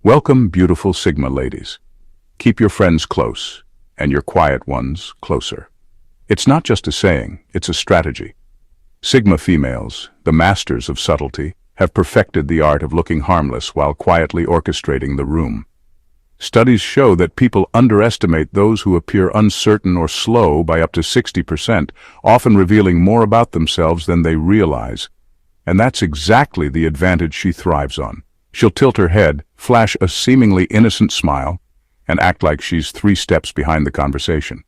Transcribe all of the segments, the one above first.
Welcome, beautiful Sigma ladies. Keep your friends close, and your quiet ones closer. It's not just a saying, it's a strategy. Sigma females, the masters of subtlety, have perfected the art of looking harmless while quietly orchestrating the room. Studies show that people underestimate those who appear uncertain or slow by up to 60%, often revealing more about themselves than they realize. And that's exactly the advantage she thrives on. She'll tilt her head, flash a seemingly innocent smile, and act like she's 3 steps behind the conversation.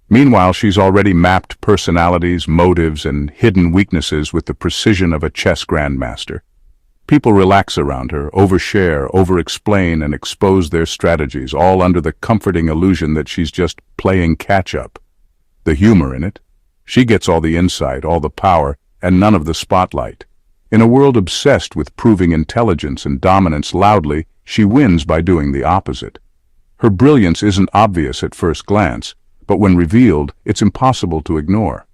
Meanwhile, she's already mapped personalities, motives, and hidden weaknesses with the precision of a chess grandmaster. People relax around her, overshare, over-explain, and expose their strategies, all under the comforting illusion that she's just playing catch-up. The humor in it? She gets all the insight, all the power, and none of the spotlight. In a world obsessed with proving intelligence and dominance loudly, she wins by doing the opposite. Her brilliance isn't obvious at first glance, but when revealed, it's impossible to ignore.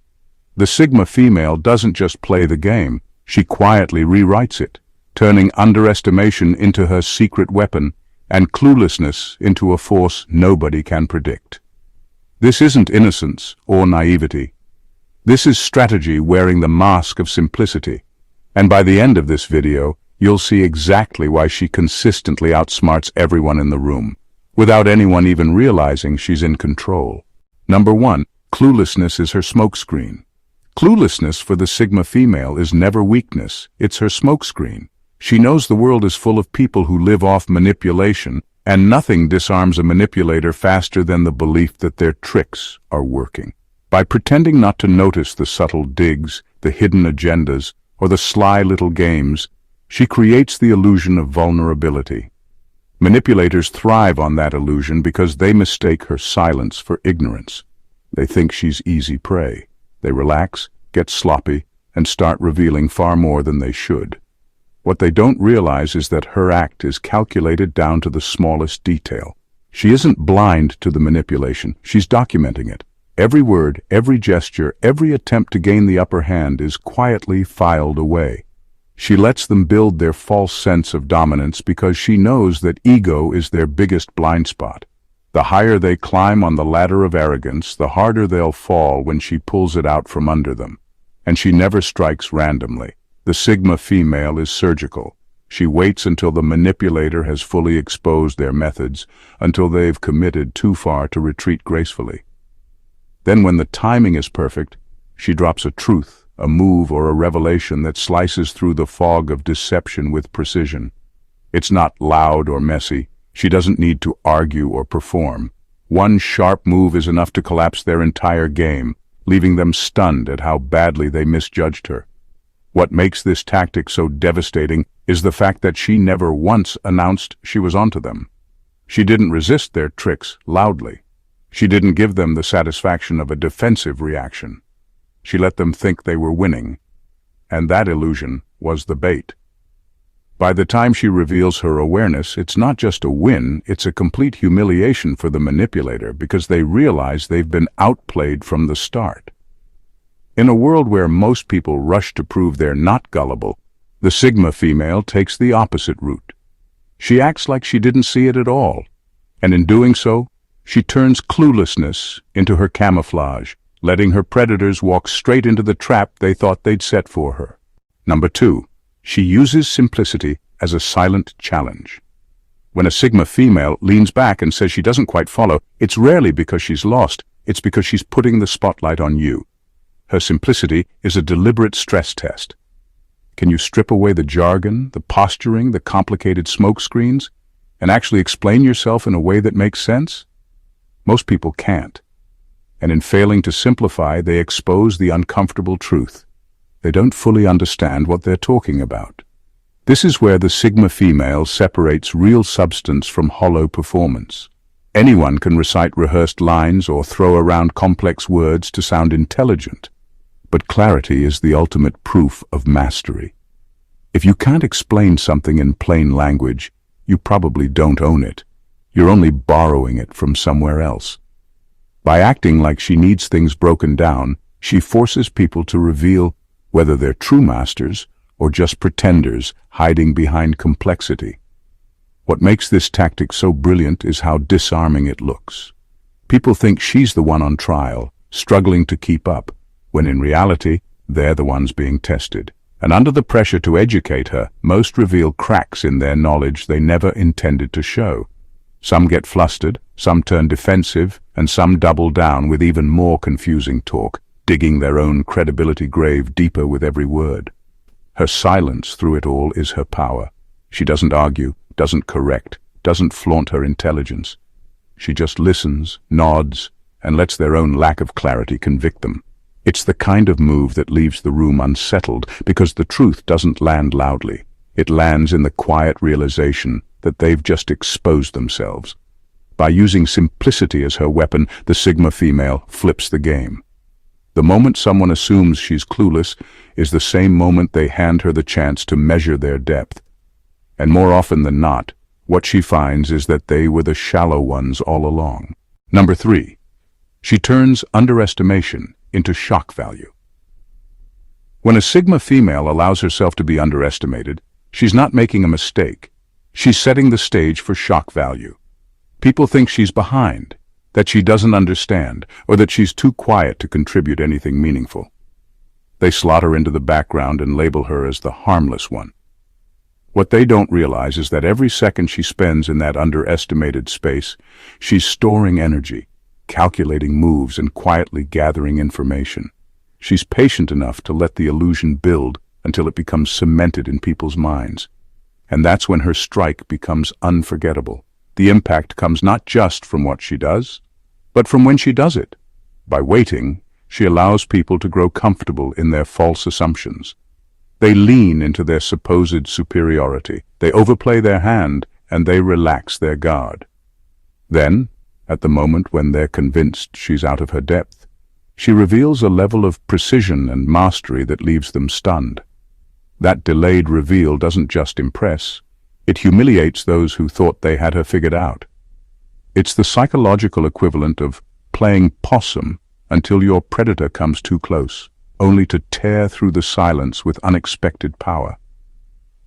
The Sigma female doesn't just play the game, she quietly rewrites it, turning underestimation into her secret weapon and cluelessness into a force nobody can predict. This isn't innocence or naivety. This is strategy wearing the mask of simplicity. And by the end of this video, you'll see exactly why she consistently outsmarts everyone in the room, without anyone even realizing she's in control. Number 1, cluelessness is her smokescreen. Cluelessness for the Sigma female is never weakness, it's her smokescreen. She knows the world is full of people who live off manipulation, and nothing disarms a manipulator faster than the belief that their tricks are working. By pretending not to notice the subtle digs, the hidden agendas, or the sly little games, she creates the illusion of vulnerability. Manipulators thrive on that illusion because they mistake her silence for ignorance. They think she's easy prey. They relax, get sloppy, and start revealing far more than they should. What they don't realize is that her act is calculated down to the smallest detail. She isn't blind to the manipulation, she's documenting it. Every word, every gesture, every attempt to gain the upper hand is quietly filed away. She lets them build their false sense of dominance because she knows that ego is their biggest blind spot. The higher they climb on the ladder of arrogance, the harder they'll fall when she pulls it out from under them. And she never strikes randomly. The Sigma female is surgical. She waits until the manipulator has fully exposed their methods, until they've committed too far to retreat gracefully. Then when the timing is perfect, she drops a truth, a move, or a revelation that slices through the fog of deception with precision. It's not loud or messy. She doesn't need to argue or perform. One sharp move is enough to collapse their entire game, leaving them stunned at how badly they misjudged her. What makes this tactic so devastating is the fact that she never once announced she was onto them. She didn't resist their tricks loudly. She didn't give them the satisfaction of a defensive reaction. She let them think they were winning, and that illusion was the bait. By the time she reveals her awareness, it's not just a win, it's a complete humiliation for the manipulator because they realize they've been outplayed from the start. In a world where most people rush to prove they're not gullible, the Sigma female takes the opposite route. She acts like she didn't see it at all, and in doing so, she turns cluelessness into her camouflage, letting her predators walk straight into the trap they thought they'd set for her. Number 2, she uses simplicity as a silent challenge. When a Sigma female leans back and says she doesn't quite follow, it's rarely because she's lost, it's because she's putting the spotlight on you. Her simplicity is a deliberate stress test. Can you strip away the jargon, the posturing, the complicated smokescreens, and actually explain yourself in a way that makes sense? Most people can't. And in failing to simplify, they expose the uncomfortable truth. They don't fully understand what they're talking about. This is where the Sigma female separates real substance from hollow performance. Anyone can recite rehearsed lines or throw around complex words to sound intelligent. But clarity is the ultimate proof of mastery. If you can't explain something in plain language, you probably don't own it. You're only borrowing it from somewhere else. By acting like she needs things broken down, she forces people to reveal whether they're true masters or just pretenders hiding behind complexity. What makes this tactic so brilliant is how disarming it looks. People think she's the one on trial, struggling to keep up, when in reality, they're the ones being tested. And under the pressure to educate her, most reveal cracks in their knowledge they never intended to show. Some get flustered, some turn defensive, and some double down with even more confusing talk, digging their own credibility grave deeper with every word. Her silence through it all is her power. She doesn't argue, doesn't correct, doesn't flaunt her intelligence. She just listens, nods, and lets their own lack of clarity convict them. It's the kind of move that leaves the room unsettled because the truth doesn't land loudly. It lands in the quiet realization that they've just exposed themselves. By using simplicity as her weapon, the Sigma female flips the game. The moment someone assumes she's clueless is the same moment they hand her the chance to measure their depth. And more often than not, what she finds is that they were the shallow ones all along. Number 3. She turns underestimation into shock value. When a Sigma female allows herself to be underestimated, she's not making a mistake. She's setting the stage for shock value. People think she's behind, that she doesn't understand, or that she's too quiet to contribute anything meaningful. They slot her into the background and label her as the harmless one. What they don't realize is that every second she spends in that underestimated space, she's storing energy, calculating moves, and quietly gathering information. She's patient enough to let the illusion build until it becomes cemented in people's minds. And that's when her strike becomes unforgettable. The impact comes not just from what she does, but from when she does it. By waiting, she allows people to grow comfortable in their false assumptions. They lean into their supposed superiority. They overplay their hand, and they relax their guard. Then, at the moment when they're convinced she's out of her depth, she reveals a level of precision and mastery that leaves them stunned. That delayed reveal doesn't just impress, it humiliates those who thought they had her figured out. It's the psychological equivalent of playing possum until your predator comes too close, only to tear through the silence with unexpected power.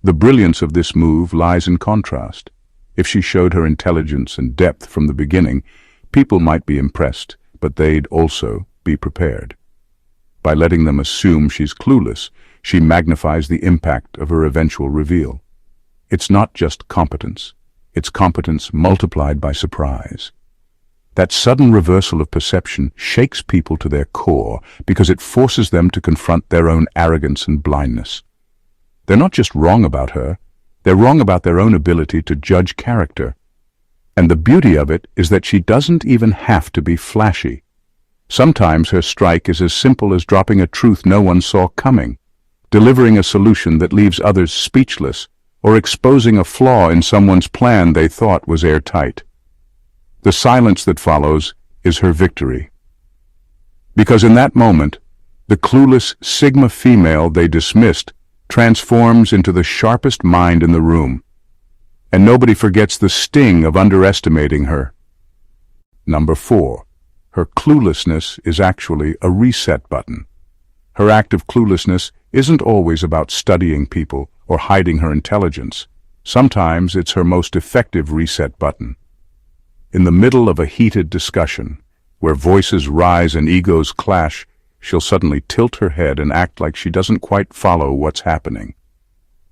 The brilliance of this move lies in contrast. If she showed her intelligence and depth from the beginning, people might be impressed, but they'd also be prepared. By letting them assume she's clueless, she magnifies the impact of her eventual reveal. It's not just competence, it's competence multiplied by surprise. That sudden reversal of perception shakes people to their core because it forces them to confront their own arrogance and blindness. They're not just wrong about her, they're wrong about their own ability to judge character. And the beauty of it is that she doesn't even have to be flashy. Sometimes her strike is as simple as dropping a truth no one saw coming, delivering a solution that leaves others speechless, or exposing a flaw in someone's plan they thought was airtight. The silence that follows is her victory. Because in that moment, the clueless Sigma female they dismissed transforms into the sharpest mind in the room. And nobody forgets the sting of underestimating her. Number 4. Her cluelessness is actually a reset button. Her act of cluelessness isn't always about studying people or hiding her intelligence. Sometimes it's her most effective reset button. In the middle of a heated discussion, where voices rise and egos clash, she'll suddenly tilt her head and act like she doesn't quite follow what's happening.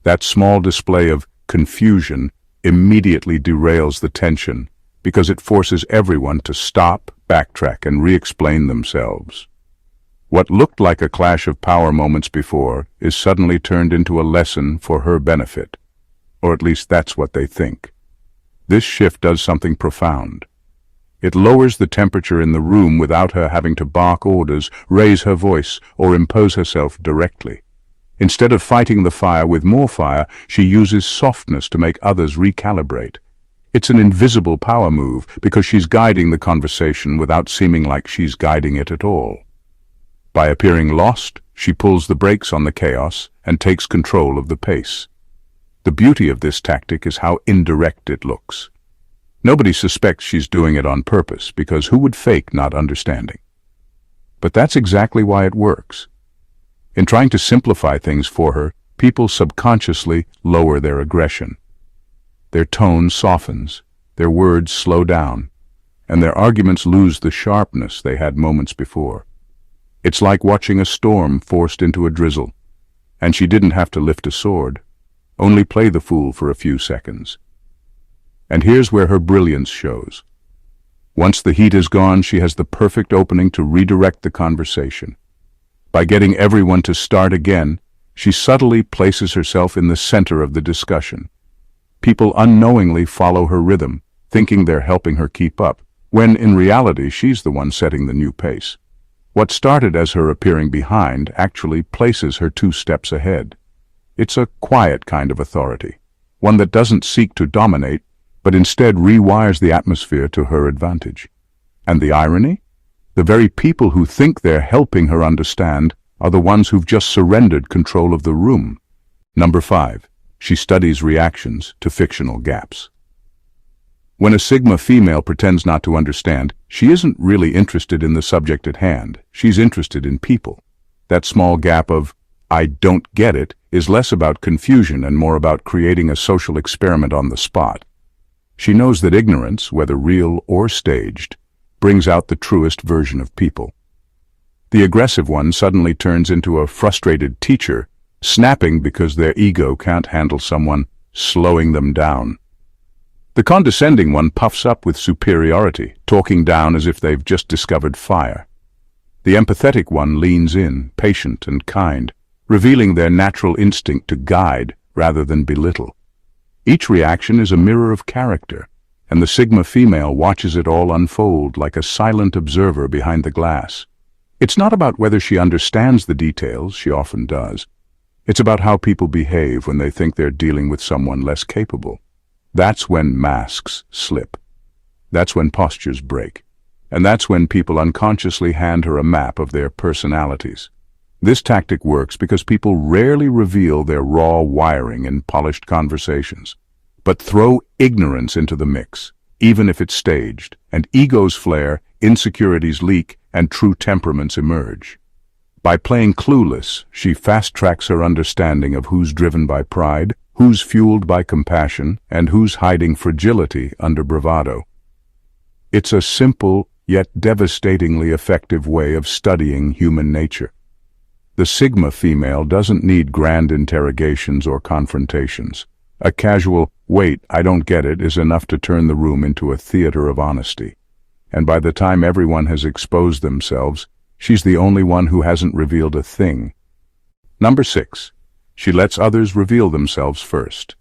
That small display of confusion immediately derails the tension because it forces everyone to stop, backtrack, and re-explain themselves. What looked like a clash of power moments before is suddenly turned into a lesson for her benefit. Or at least that's what they think. This shift does something profound. It lowers the temperature in the room without her having to bark orders, raise her voice, or impose herself directly. Instead of fighting the fire with more fire, she uses softness to make others recalibrate. It's an invisible power move because she's guiding the conversation without seeming like she's guiding it at all. By appearing lost, she pulls the brakes on the chaos and takes control of the pace. The beauty of this tactic is how indirect it looks. Nobody suspects she's doing it on purpose, because who would fake not understanding? But that's exactly why it works. In trying to simplify things for her, people subconsciously lower their aggression. Their tone softens, their words slow down, and their arguments lose the sharpness they had moments before. It's like watching a storm forced into a drizzle, and she didn't have to lift a sword, only play the fool for a few seconds. And here's where her brilliance shows. Once the heat is gone, she has the perfect opening to redirect the conversation. By getting everyone to start again, she subtly places herself in the center of the discussion. People unknowingly follow her rhythm, thinking they're helping her keep up, when in reality she's the one setting the new pace. What started as her appearing behind actually places her 2 steps ahead. It's a quiet kind of authority, one that doesn't seek to dominate, but instead rewires the atmosphere to her advantage. And the irony? The very people who think they're helping her understand are the ones who've just surrendered control of the room. Number 5. She studies reactions to fictional gaps. When a Sigma female pretends not to understand, she isn't really interested in the subject at hand. She's interested in people. That small gap of, "I don't get it," is less about confusion and more about creating a social experiment on the spot. She knows that ignorance, whether real or staged, brings out the truest version of people. The aggressive one suddenly turns into a frustrated teacher, snapping because their ego can't handle someone slowing them down. The condescending one puffs up with superiority, talking down as if they've just discovered fire. The empathetic one leans in, patient and kind, revealing their natural instinct to guide rather than belittle. Each reaction is a mirror of character, and the Sigma female watches it all unfold like a silent observer behind the glass. It's not about whether she understands the details, she often does. It's about how people behave when they think they're dealing with someone less capable. That's when masks slip. That's when postures break. And that's when people unconsciously hand her a map of their personalities. This tactic works because people rarely reveal their raw wiring in polished conversations. But throw ignorance into the mix, even if it's staged, and egos flare, insecurities leak, and true temperaments emerge. By playing Clueless, she fast-tracks her understanding of who's driven by pride, who's fueled by compassion, and who's hiding fragility under bravado. It's a simple, yet devastatingly effective way of studying human nature. The Sigma female doesn't need grand interrogations or confrontations. A casual, "Wait, I don't get it," is enough to turn the room into a theater of honesty. And by the time everyone has exposed themselves, she's the only one who hasn't revealed a thing. Number 6. She lets others reveal themselves first.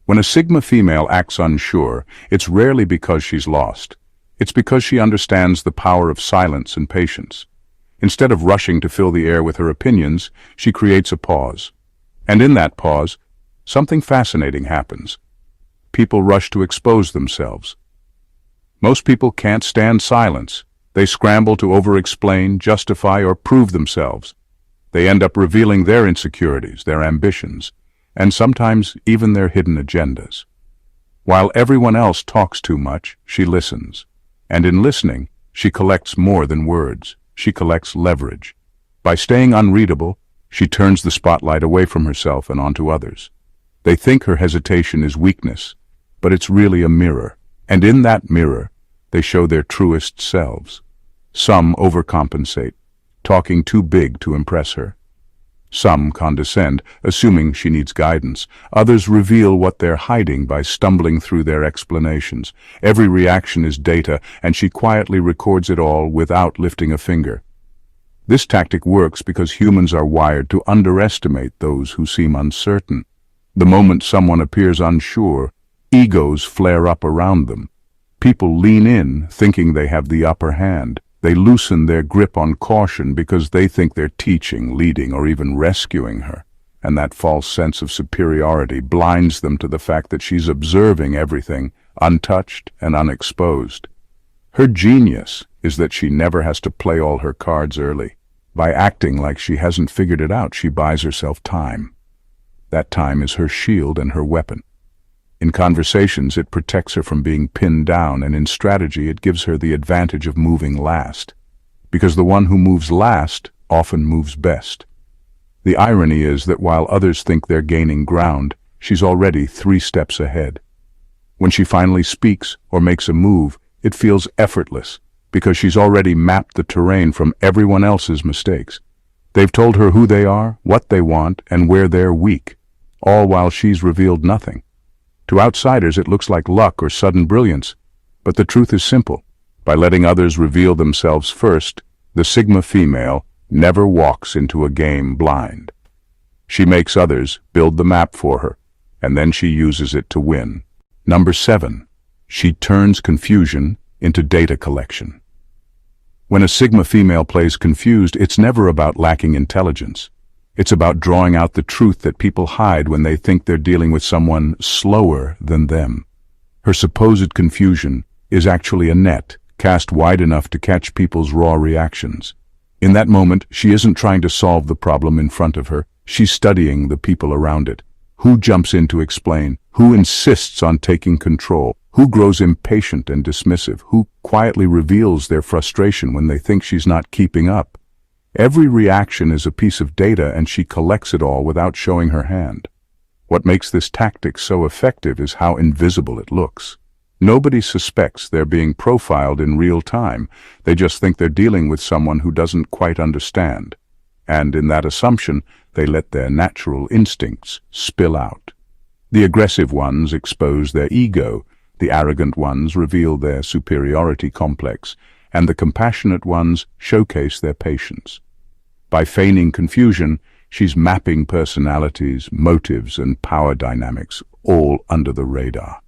When a Sigma female acts unsure, it's rarely because she's lost. It's because she understands the power of silence and patience. Instead of rushing to fill the air with her opinions, she creates a pause. And in that pause, something fascinating happens. People rush to expose themselves. Most people can't stand silence. They scramble to over-explain, justify, or prove themselves. They end up revealing their insecurities, their ambitions, and sometimes even their hidden agendas. While everyone else talks too much, she listens. And in listening, she collects more than words. She collects leverage. By staying unreadable, she turns the spotlight away from herself and onto others. They think her hesitation is weakness, but it's really a mirror. And in that mirror, they show their truest selves. Some overcompensate, talking too big to impress her. Some condescend, assuming she needs guidance. Others reveal what they're hiding by stumbling through their explanations. Every reaction is data, and she quietly records it all without lifting a finger. This tactic works because humans are wired to underestimate those who seem uncertain. The moment someone appears unsure, egos flare up around them. People lean in, thinking they have the upper hand. They loosen their grip on caution because they think they're teaching, leading, or even rescuing her. And that false sense of superiority blinds them to the fact that she's observing everything, untouched and unexposed. Her genius is that she never has to play all her cards early. By acting like she hasn't figured it out, she buys herself time. That time is her shield and her weapon. In conversations, it protects her from being pinned down, and in strategy, it gives her the advantage of moving last. Because the one who moves last often moves best. The irony is that while others think they're gaining ground, she's already 3 steps ahead. When she finally speaks or makes a move, it feels effortless, because she's already mapped the terrain from everyone else's mistakes. They've told her who they are, what they want, and where they're weak, all while she's revealed nothing. To outsiders, it looks like luck or sudden brilliance, but the truth is simple. By letting others reveal themselves first, the Sigma female never walks into a game blind. She makes others build the map for her, and then she uses it to win. Number 7. She turns confusion into data collection. When a Sigma female plays confused, it's never about lacking intelligence. It's about drawing out the truth that people hide when they think they're dealing with someone slower than them. Her supposed confusion is actually a net cast wide enough to catch people's raw reactions. In that moment, she isn't trying to solve the problem in front of her. She's studying the people around it. Who jumps in to explain? Who insists on taking control? Who grows impatient and dismissive? Who quietly reveals their frustration when they think she's not keeping up? Every reaction is a piece of data, and she collects it all without showing her hand. What makes this tactic so effective is how invisible it looks. Nobody suspects they're being profiled in real time. They just think they're dealing with someone who doesn't quite understand. And in that assumption, they let their natural instincts spill out. The aggressive ones expose their ego, the arrogant ones reveal their superiority complex, and the compassionate ones showcase their patience. By feigning confusion, she's mapping personalities, motives, and power dynamics, all under the radar.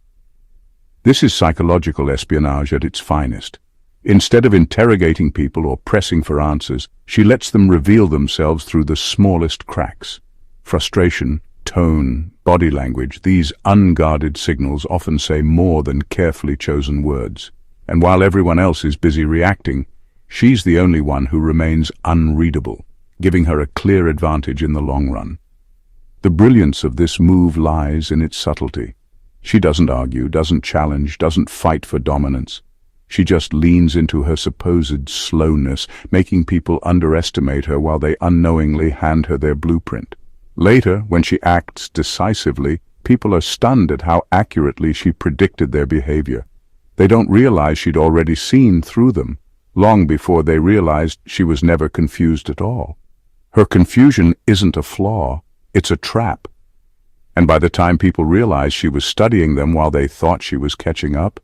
This is psychological espionage at its finest. Instead of interrogating people or pressing for answers, she lets them reveal themselves through the smallest cracks. Frustration, tone, body language, these unguarded signals often say more than carefully chosen words. And while everyone else is busy reacting, she's the only one who remains unreadable, giving her a clear advantage in the long run. The brilliance of this move lies in its subtlety. She doesn't argue, doesn't challenge, doesn't fight for dominance. She just leans into her supposed slowness, making people underestimate her while they unknowingly hand her their blueprint. Later, when she acts decisively, people are stunned at how accurately she predicted their behavior. They don't realize she'd already seen through them, long before they realized she was never confused at all. Her confusion isn't a flaw, it's a trap. And by the time people realize she was studying them while they thought she was catching up,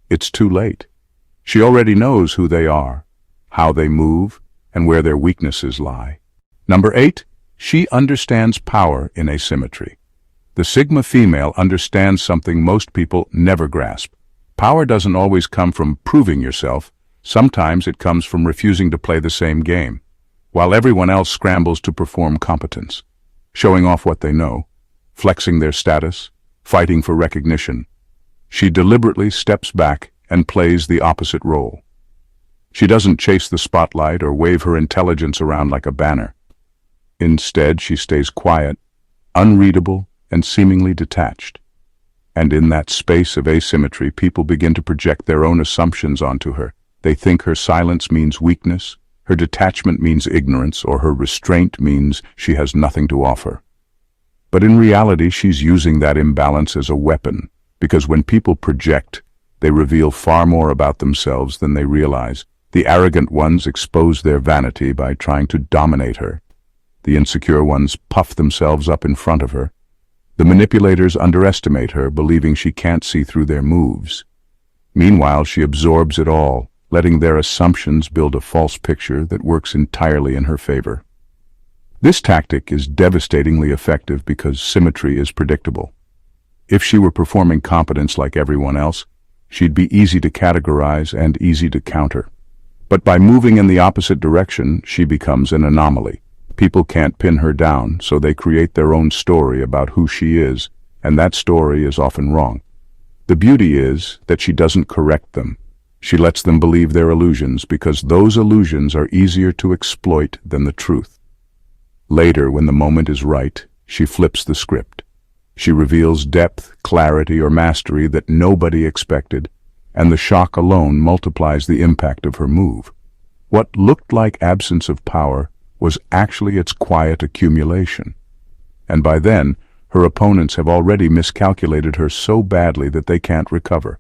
it's too late. She already knows who they are, how they move, and where their weaknesses lie. Number 8, she understands power in asymmetry. The Sigma female understands something most people never grasp. Power doesn't always come from proving yourself. Sometimes it comes from refusing to play the same game, while everyone else scrambles to perform competence, showing off what they know, flexing their status, fighting for recognition. She deliberately steps back and plays the opposite role. She doesn't chase the spotlight or wave her intelligence around like a banner. Instead, she stays quiet, unreadable, and seemingly detached. And in that space of asymmetry, people begin to project their own assumptions onto her. They think her silence means weakness, her detachment means ignorance, or her restraint means she has nothing to offer. But in reality, she's using that imbalance as a weapon, because when people project, they reveal far more about themselves than they realize. The arrogant ones expose their vanity by trying to dominate her. The insecure ones puff themselves up in front of her. The manipulators underestimate her, believing she can't see through their moves. Meanwhile, she absorbs it all, letting their assumptions build a false picture that works entirely in her favor. This tactic is devastatingly effective because symmetry is predictable. If she were performing competence like everyone else, she'd be easy to categorize and easy to counter. But by moving in the opposite direction, she becomes an anomaly. People can't pin her down, so they create their own story about who she is, and that story is often wrong. The beauty is that she doesn't correct them. She lets them believe their illusions because those illusions are easier to exploit than the truth. Later, when the moment is right, she flips the script. She reveals depth, clarity, or mastery that nobody expected, and the shock alone multiplies the impact of her move. What looked like absence of power was actually its quiet accumulation. And by then, her opponents have already miscalculated her so badly that they can't recover.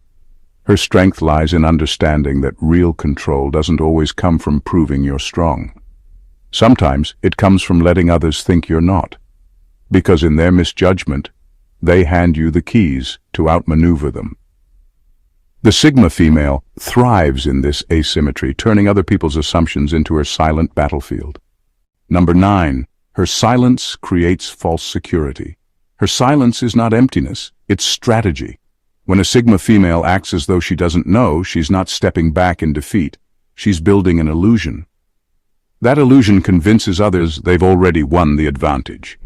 Her strength lies in understanding that real control doesn't always come from proving you're strong. Sometimes it comes from letting others think you're not, because in their misjudgment, they hand you the keys to outmaneuver them. The Sigma female thrives in this asymmetry, turning other people's assumptions into her silent battlefield. Number 9. Her silence creates false security. Her silence is not emptiness, it's strategy. When a Sigma female acts as though she doesn't know, she's not stepping back in defeat. She's building an illusion. That illusion convinces others they've already won the advantage.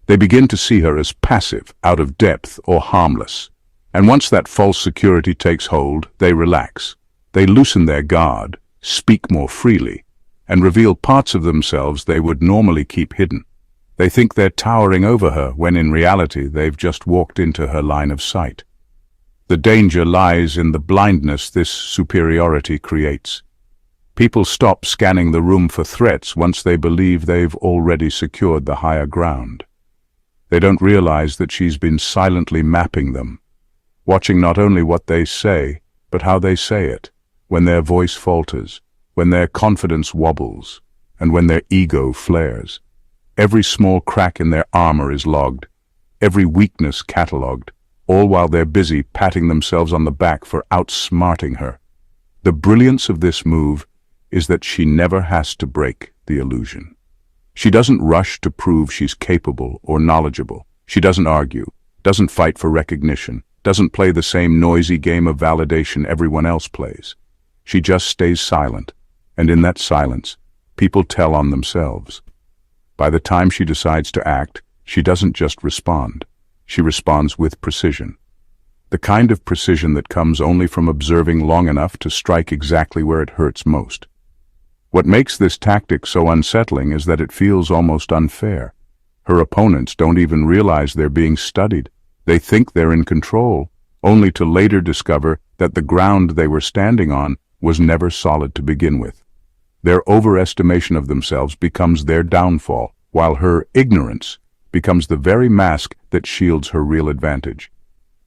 They begin to see her as passive, out of depth, or harmless. And once that false security takes hold, they relax. They loosen their guard, speak more freely, and reveal parts of themselves they would normally keep hidden. They think they're towering over her, when in reality they've just walked into her line of sight. The danger lies in the blindness this superiority creates. People stop scanning the room for threats once they believe they've already secured the higher ground. They don't realize that she's been silently mapping them, watching not only what they say, but how they say it, when their voice falters, when their confidence wobbles, and when their ego flares. Every small crack in their armor is logged, every weakness catalogued, all while they're busy patting themselves on the back for outsmarting her. The brilliance of this move is that she never has to break the illusion. She doesn't rush to prove she's capable or knowledgeable. She doesn't argue, doesn't fight for recognition, doesn't play the same noisy game of validation everyone else plays. She just stays silent, and in that silence, people tell on themselves. By the time she decides to act, she doesn't just respond. She responds with precision. The kind of precision that comes only from observing long enough to strike exactly where it hurts most. What makes this tactic so unsettling is that it feels almost unfair. Her opponents don't even realize they're being studied. They think they're in control, only to later discover that the ground they were standing on was never solid to begin with. Their overestimation of themselves becomes their downfall, while her ignorance becomes the very mask that shields her real advantage.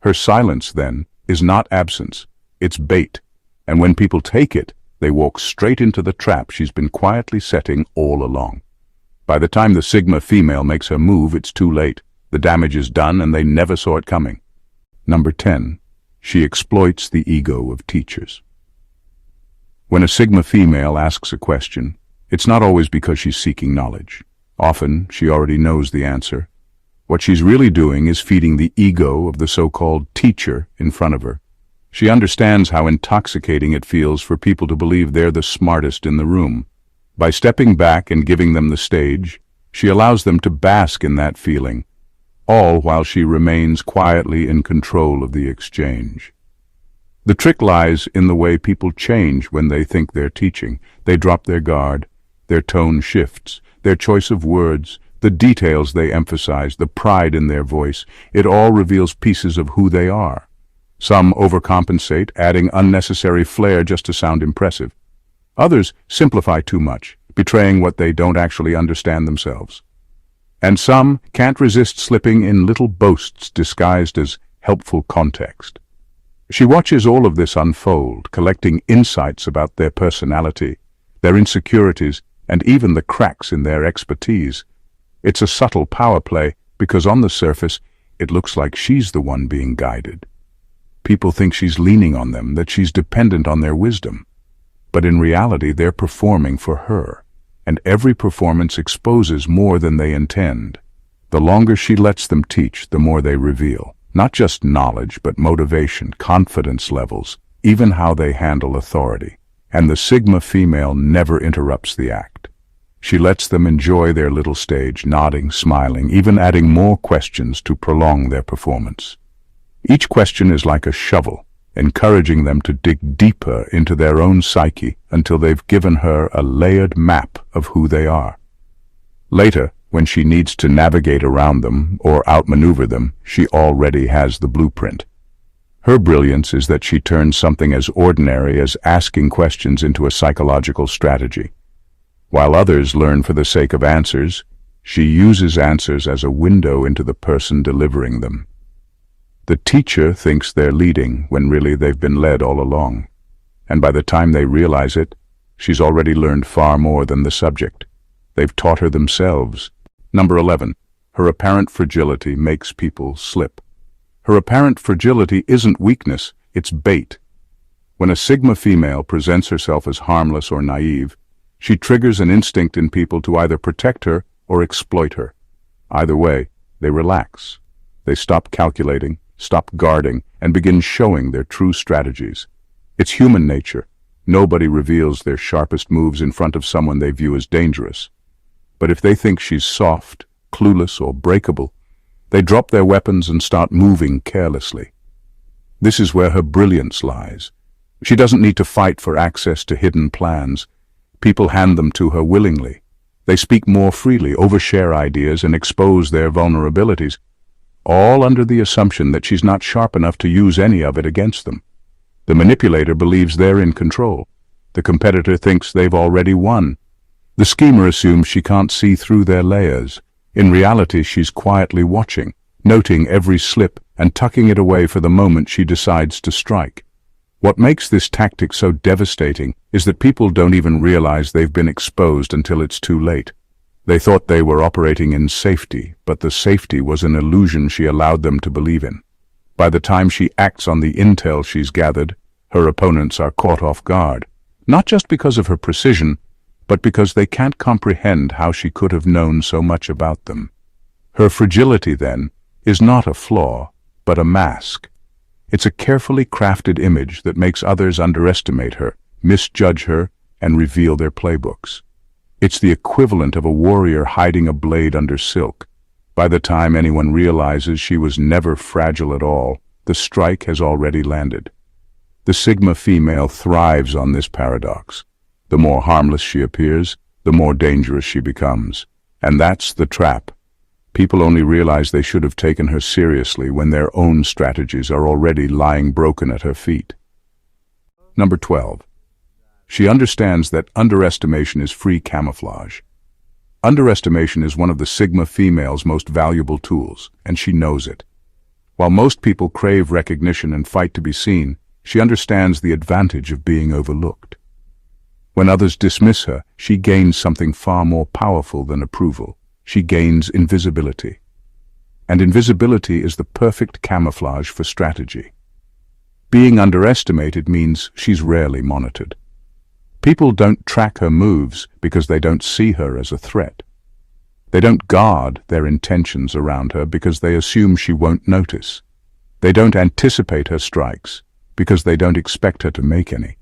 Her silence, then, is not absence, it's bait, and when people take it, they walk straight into the trap she's been quietly setting all along. By the time the Sigma female makes her move, it's too late. The damage is done and they never saw it coming. Number 10. She exploits the ego of teachers. When a Sigma female asks a question, it's not always because she's seeking knowledge. Often, she already knows the answer. What she's really doing is feeding the ego of the so-called teacher in front of her. She understands how intoxicating it feels for people to believe they're the smartest in the room. By stepping back and giving them the stage, she allows them to bask in that feeling, all while she remains quietly in control of the exchange. The trick lies in the way people change when they think they're teaching. They drop their guard, their tone shifts, their choice of words, the details they emphasize, the pride in their voice. It all reveals pieces of who they are. Some overcompensate, adding unnecessary flair just to sound impressive. Others simplify too much, betraying what they don't actually understand themselves. And some can't resist slipping in little boasts disguised as helpful context. She watches all of this unfold, collecting insights about their personality, their insecurities, and even the cracks in their expertise. It's a subtle power play because on the surface, it looks like she's the one being guided. People think she's leaning on them, that she's dependent on their wisdom. But in reality, they're performing for her, and every performance exposes more than they intend. The longer she lets them teach, the more they reveal. Not just knowledge, but motivation, confidence levels, even how they handle authority. And the Sigma female never interrupts the act. She lets them enjoy their little stage, nodding, smiling, even adding more questions to prolong their performance. Each question is like a shovel, encouraging them to dig deeper into their own psyche until they've given her a layered map of who they are. Later, when she needs to navigate around them or outmaneuver them, she already has the blueprint. Her brilliance is that she turns something as ordinary as asking questions into a psychological strategy. While others learn for the sake of answers, She uses answers as a window into the person delivering them. The teacher thinks they're leading when really they've been led all along. And by the time they realize it, she's already learned far more than the subject. They've taught her themselves. Number 11. Her apparent fragility makes people slip. Her apparent fragility isn't weakness, it's bait. When a Sigma female presents herself as harmless or naive, she triggers an instinct in people to either protect her or exploit her. Either way, they relax. They stop calculating, stop guarding, and begin showing their true strategies. It's human nature. Nobody reveals their sharpest moves in front of someone they view as dangerous. But if they think she's soft, clueless, or breakable, they drop their weapons and start moving carelessly. This is where her brilliance lies. She doesn't need to fight for access to hidden plans. People hand them to her willingly. They speak more freely, overshare ideas, and expose their vulnerabilities, all under the assumption that she's not sharp enough to use any of it against them. The manipulator believes they're in control. The competitor thinks they've already won. The schemer assumes she can't see through their layers. In reality, she's quietly watching, noting every slip and tucking it away for the moment she decides to strike. What makes this tactic so devastating is that people don't even realize they've been exposed until it's too late. They thought they were operating in safety, but the safety was an illusion she allowed them to believe in. By the time she acts on the intel she's gathered, her opponents are caught off guard, not just because of her precision, but because they can't comprehend how she could have known so much about them. Her fragility, then, is not a flaw, but a mask. It's a carefully crafted image that makes others underestimate her, misjudge her, and reveal their playbooks. It's the equivalent of a warrior hiding a blade under silk. By the time anyone realizes she was never fragile at all, the strike has already landed. The Sigma female thrives on this paradox. The more harmless she appears, the more dangerous she becomes. And that's the trap. People only realize they should have taken her seriously when their own strategies are already lying broken at her feet. Number 12. She understands that underestimation is free camouflage. Underestimation is one of the Sigma female's most valuable tools, and she knows it. While most people crave recognition and fight to be seen, she understands the advantage of being overlooked. When others dismiss her, she gains something far more powerful than approval. She gains invisibility. And invisibility is the perfect camouflage for strategy. Being underestimated means she's rarely monitored. People don't track her moves because they don't see her as a threat. They don't guard their intentions around her because they assume she won't notice. They don't anticipate her strikes because they don't expect her to make any.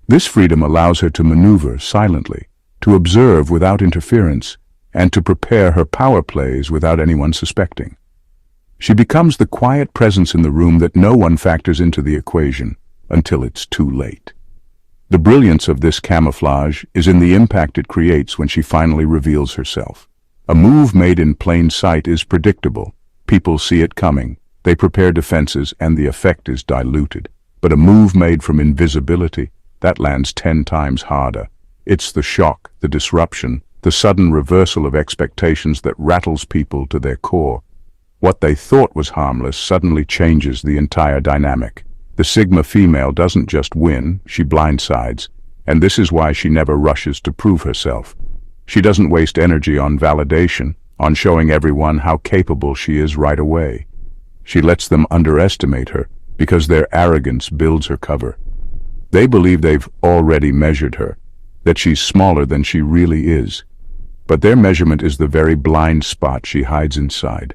This freedom allows her to maneuver silently, to observe without interference, and to prepare her power plays without anyone suspecting. She becomes the quiet presence in the room that no one factors into the equation until it's too late. The brilliance of this camouflage is in the impact it creates when she finally reveals herself. A move made in plain sight is predictable. People see it coming. They prepare defenses, and the effect is diluted. But a move made from invisibility, that lands 10 times harder. It's the shock, the disruption, the sudden reversal of expectations that rattles people to their core. What they thought was harmless suddenly changes the entire dynamic. The Sigma female doesn't just win, she blindsides, and this is why she never rushes to prove herself. She doesn't waste energy on validation, on showing everyone how capable she is right away. She lets them underestimate her because their arrogance builds her cover. They believe they've already measured her, that she's smaller than she really is. But their measurement is the very blind spot she hides inside.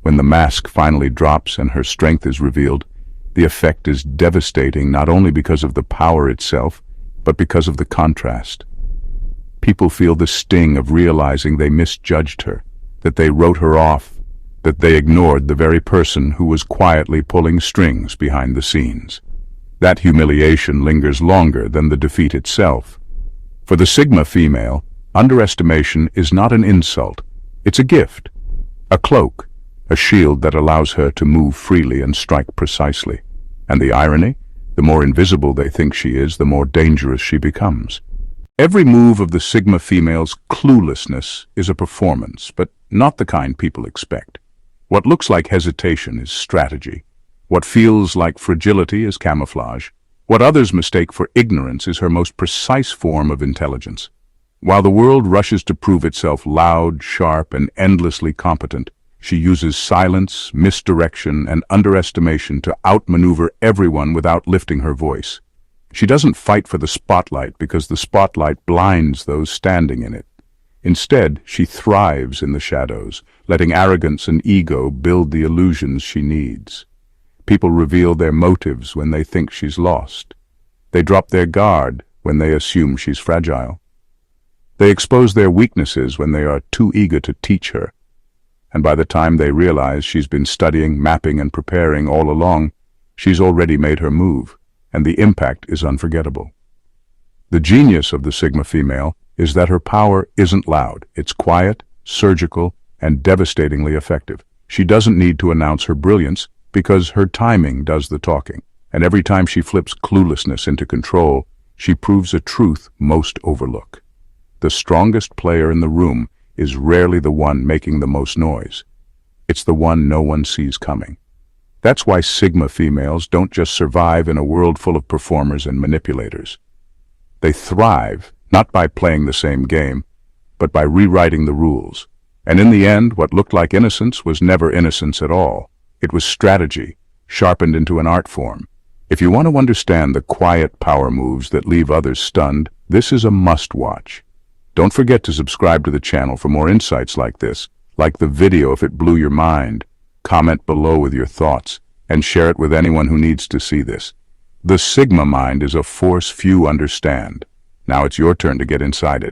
When the mask finally drops and her strength is revealed, the effect is devastating not only because of the power itself, but because of the contrast. People feel the sting of realizing they misjudged her, that they wrote her off, that they ignored the very person who was quietly pulling strings behind the scenes. That humiliation lingers longer than the defeat itself. For the Sigma female, underestimation is not an insult, it's a gift, a cloak, a shield that allows her to move freely and strike precisely. And the irony? The more invisible they think she is, the more dangerous she becomes. Every move of the Sigma female's cluelessness is a performance, but not the kind people expect. What looks like hesitation is strategy. What feels like fragility is camouflage. What others mistake for ignorance is her most precise form of intelligence. While the world rushes to prove itself loud, sharp, and endlessly competent, she uses silence, misdirection, and underestimation to outmaneuver everyone without lifting her voice. She doesn't fight for the spotlight because the spotlight blinds those standing in it. Instead, she thrives in the shadows, letting arrogance and ego build the illusions she needs. People reveal their motives when they think she's lost. They drop their guard when they assume she's fragile. They expose their weaknesses when they are too eager to teach her. And by the time they realize she's been studying, mapping, and preparing all along, she's already made her move, and the impact is unforgettable. The genius of the Sigma female is that her power isn't loud. It's quiet, surgical, and devastatingly effective. She doesn't need to announce her brilliance because her timing does the talking. And every time she flips cluelessness into control, she proves a truth most overlook. The strongest player in the room is rarely the one making the most noise. It's the one no one sees coming. That's why Sigma females don't just survive in a world full of performers and manipulators. They thrive not by playing the same game, but by rewriting the rules. And in the end, what looked like innocence was never innocence at all. It was strategy, sharpened into an art form. If you want to understand the quiet power moves that leave others stunned, this is a must-watch. Don't forget to subscribe to the channel for more insights like this. Like the video if it blew your mind. Comment below with your thoughts, and share it with anyone who needs to see this. The Sigma mind is a force few understand. Now it's your turn to get inside it.